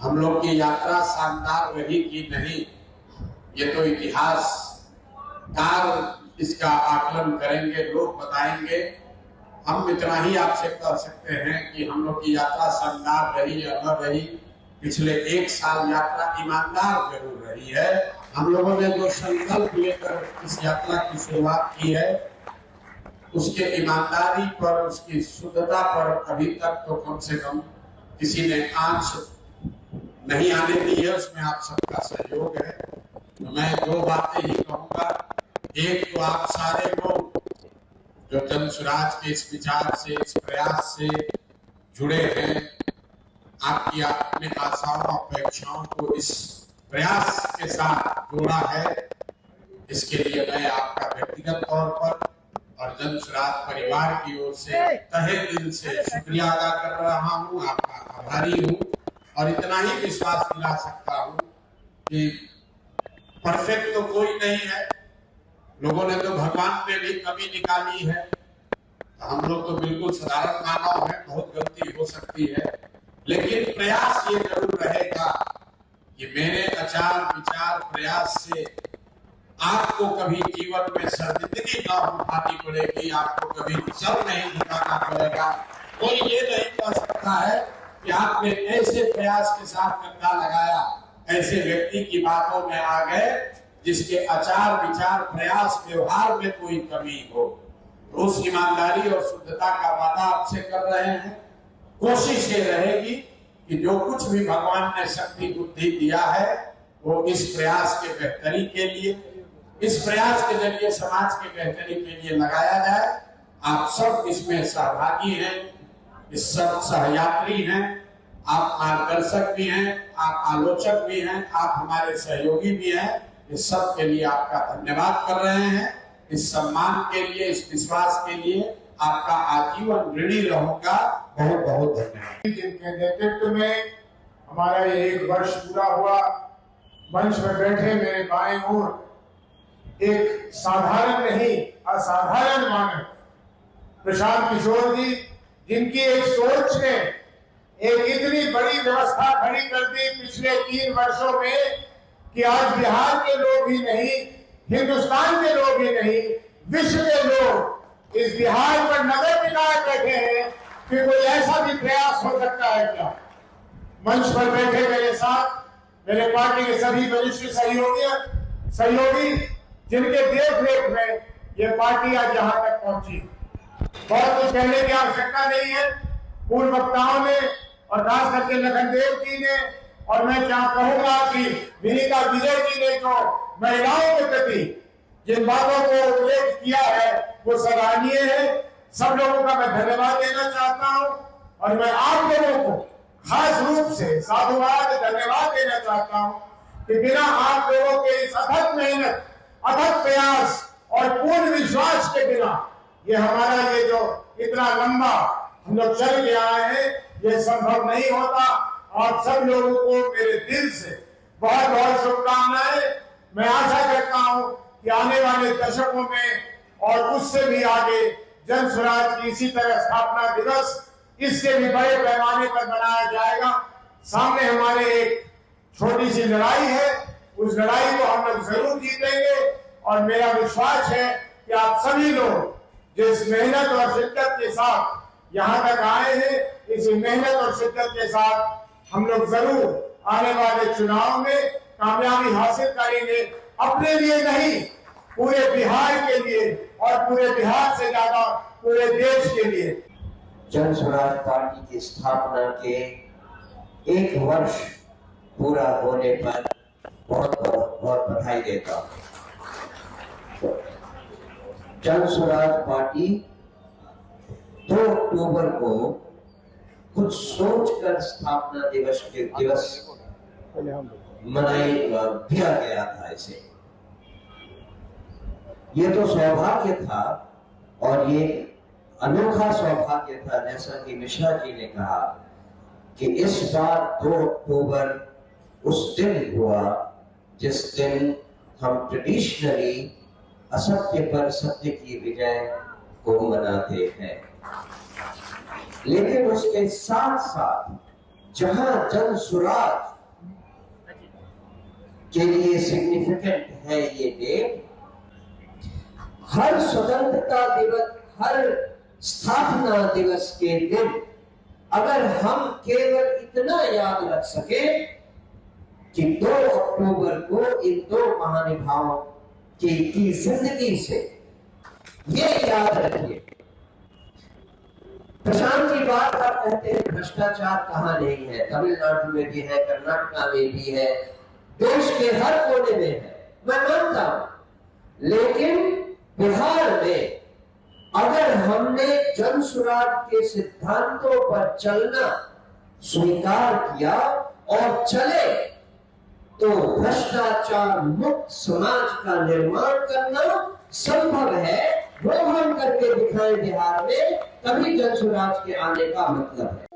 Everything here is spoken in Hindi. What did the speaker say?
हम लोग की यात्रा शानदार रही कि नहीं, ये तो इतिहासकार इसका आकलन करेंगे, लोग बताएंगे। हम इतना ही आपसे कह सकते हैं कि हम लोग की यात्रा शानदार रही या न रही, पिछले 1 साल यात्रा ईमानदार जरूर रही है। हम लोगों ने जो संकल्प लेकर इस यात्रा की शुरुआत की है, उसके ईमानदारी पर, उसकी शुद्धता पर अभी तक तो कम से कम किसी ने आंच नहीं आने दी है। उसमें आप सबका सहयोग है। तो मैं 2 बातें ही कहूंगा। एक तो आप सारे लोग जो जन स्वराज के इस विचार से, इस प्रयास से जुड़े हैं, आपकी अपने आशाओं अपेक्षाओं को इस प्रयास के साथ जोड़ा है, इसके लिए मैं आपका व्यक्तिगत तौर पर और जन स्वराज परिवार की ओर से तहे दिल से शुक्रिया अदा कर रहा हूँ, आपका आभारी हूँ। और इतना ही विश्वास दिला सकता हूँ कि परफेक्ट तो कोई नहीं है, लोगों ने तो भगवान में भी कमी निकाली है, हम लोग तो बिल्कुल साधारण मानव हैं, बहुत गलती हो सकती है, लेकिन प्रयास ये जरूर रहेगा कि मेरे आचार विचार प्रयास से आपको कभी जीवन में शर्मिंदगी ना उठानी पड़ेगी, आपको कभी सर नहीं झुकाना पड़ेगा। कोई ये नहीं कह सकता है कि आपने ऐसे प्रयास के साथ कंधा लगाया, ऐसे व्यक्ति की बातों में आ गए जिसके आचार विचार प्रयास व्यवहार में कोई कमी हो। तो उस ईमानदारी और शुद्धता का वादा आपसे कर रहे हैं। कोशिश ये रहेगी कि जो कुछ भी भगवान ने शक्ति बुद्धि दिया है, वो इस प्रयास के बेहतरी के लिए, इस प्रयास के जरिए समाज के बेहतरी के लिए लगाया जाए। आप सब इसमें सहभागी हैं, इस सब सहयात्री हैं, आप मार्गदर्शक भी हैं, आप आलोचक भी हैं, आप हमारे सहयोगी भी हैं। इस सब के लिए आपका धन्यवाद कर रहे हैं। इस सम्मान के लिए, इस विश्वास के लिए आपका आजीवन ऋणी रहूंगा। बहुत बहुत धन्यवाद। जिनके नेतृत्व में हमारा ये 1 वर्ष पूरा हुआ, मंच में बैठे मेरे बाएं ओर एक साधारण नहीं असाधारण मानव प्रशांत किशोर जी, जिनकी एक सोच ने एक इतनी बड़ी व्यवस्था खड़ी कर दी पिछले 3 वर्षों में कि आज बिहार के लोग ही नहीं, हिंदुस्तान के लोग ही नहीं, विश्व के लोग इस बिहार पर नजर टिकाए बैठे हैं कि कोई ऐसा भी प्रयास हो सकता है क्या। मंच पर बैठे मेरे साथ मेरे पार्टी के सभी वरिष्ठ सहयोगी जिनके देख रेख में ये पार्टी आज यहाँ तक पहुंची। बहुत कुछ कहने की आवश्यकता नहीं है। पूर्व वक्ताओं ने और खास करके लखनदेव जी ने, और मैं क्या कहूंगा कि विनीता विजय जी ने जो महिलाओं के प्रति जिन बातों को उल्लेख किया है, वो सराहनीय है। सब लोगों का मैं धन्यवाद देना चाहता हूं और मैं आप लोगों को खास रूप से साधुवाद धन्यवाद देना चाहता हूं कि बिना आप लोगों के इस अथक मेहनत, अथक प्रयास और पूर्ण विश्वास के बिना ये हमारा ये जो इतना लंबा हम लोग चल के आए हैं, ये संभव नहीं होता। और सब लोगों को मेरे दिल से बहुत बहुत शुभकामनाएं। मैं आशा करता हूं कि आने वाले दशकों में और उससे भी आगे जन स्वराज की इसी तरह स्थापना दिवस इससे भी बड़े पैमाने पर मनाया जाएगा। सामने हमारे एक छोटी सी लड़ाई है, उस लड़ाई को हम लोग जरूर जीतेंगे और मेरा विश्वास है कि आप सभी लोग जिस मेहनत और शिद्दत के साथ यहाँ तक आए हैं, इसी मेहनत और शिद्दत के साथ हम लोग जरूर आने वाले चुनाव में कामयाबी हासिल करेंगे। अपने लिए नहीं, पूरे बिहार के लिए और पूरे बिहार से ज्यादा पूरे देश के लिए। जन स्वराज पार्टी की स्थापना के 1 वर्ष पूरा होने पर बहुत बहुत बहुत बधाई देता हूँ। जन स्वराज पार्टी 2 अक्टूबर को कुछ सोचकर स्थापना दिवस दिया गया था। इसे ये तो सौभाग्य था और ये अनोखा सौभाग्य था, जैसा कि मिश्रा जी ने कहा कि इस बार 2 अक्टूबर उस दिन हुआ जिस दिन हम ट्रेडिशनली असत्य पर सत्य की विजय को मनाते हैं। लेकिन उसके साथ साथ जहां जन स्वराज के लिए सिग्निफिकेंट है ये डेट। हर स्वतंत्रता दिवस, हर स्थापना दिवस के दिन अगर हम केवल इतना याद रख सके कि 2 अक्टूबर को इन 2 महानुभावों की जिंदगी से, ये याद रखिए। प्रशांत जी बार बार कहते हैं भ्रष्टाचार कहां नहीं है, तमिलनाडु में भी है, कर्नाटक में भी है, देश के हर कोने में है, मैं मानता हूं। लेकिन बिहार में अगर हमने जन स्वराज के सिद्धांतों पर चलना स्वीकार किया और चले तो भ्रष्टाचार मुक्त समाज का निर्माण करना संभव है। वो हम करके दिखाएं बिहार में, तभी जन स्वराज के आने का मतलब है।